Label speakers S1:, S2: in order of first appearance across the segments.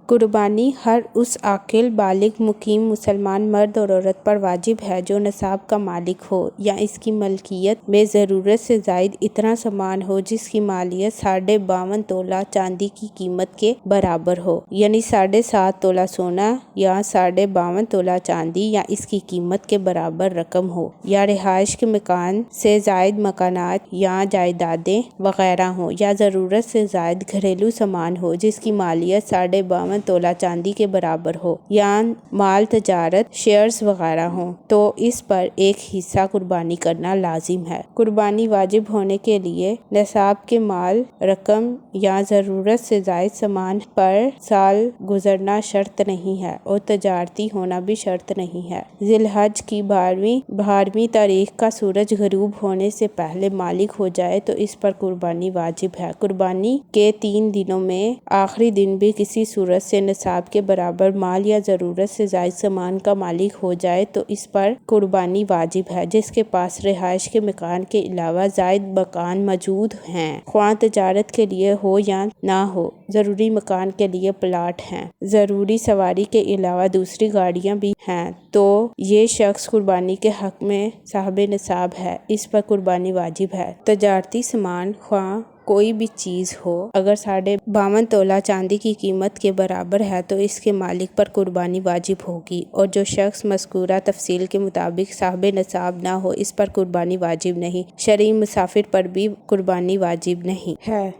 S1: قربانی ہر اس عاقل بالغ مقیم مسلمان مرد اور عورت پر واجب ہے جو نصاب کا مالک ہو یا اس کی ملکیت میں ضرورت سے زائد اتنا سامان ہو جس کی مالیت 52.5 تولہ چاندی کی قیمت کے برابر ہو، یعنی 7.5 تولہ سونا یا 52.5 تولہ چاندی یا اس کی قیمت کے برابر رقم ہو، یا رہائش کے مکان سے زائد مکانات یا جائیدادیں وغیرہ ہوں، یا ضرورت سے زائد گھریلو سامان ہو جس کی مالیت 52.5 تولہ چاندی کے برابر ہو، یا مال تجارت شیئرز وغیرہ ہوں، تو اس پر ایک حصہ قربانی کرنا لازم ہے۔ قربانی واجب ہونے کے لیے نصاب کے مال رقم یا ضرورت سے زائد سامان پر سال گزرنا شرط نہیں ہے اور تجارتی ہونا بھی شرط نہیں ہے۔ ذی الحج کی 12ویں تاریخ کا سورج غروب ہونے سے پہلے مالک ہو جائے تو اس پر قربانی واجب ہے۔ قربانی کے 3 دنوں میں آخری دن بھی کسی صورت سے نصاب کے برابر مال یا ضرورت سے زائد سامان کا مالک ہو جائے تو اس پر قربانی واجب ہے۔ جس کے پاس رہائش کے مکان کے علاوہ زائد مکان موجود ہیں، خواہ تجارت کے لیے ہو یا نہ ہو، ضروری مکان کے لیے پلاٹ ہیں، ضروری سواری کے علاوہ دوسری گاڑیاں بھی ہیں، تو یہ شخص قربانی کے حق میں صاحب نصاب ہے، اس پر قربانی واجب ہے۔ تجارتی سامان خواہ کوئی بھی چیز ہو اگر 52.5 تولہ چاندی کی قیمت کے برابر ہے تو اس کے مالک پر قربانی واجب ہوگی، اور جو شخص مذکورہ تفصیل کے مطابق صاحب نصاب نہ ہو اس پر قربانی واجب نہیں۔ شرعی مسافر پر بھی قربانی واجب نہیں ہے۔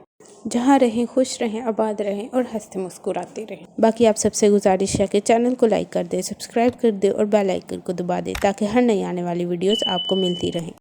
S1: جہاں رہیں خوش رہیں، آباد رہیں اور ہنستے مسکراتے رہیں۔ باقی آپ سب سے گزارش ہے کہ چینل کو لائک کر دیں، سبسکرائب کر دیں اور بیل آئیکن کو دبا دیں تاکہ ہر نئی آنے والی ویڈیوز آپ کو ملتی رہیں۔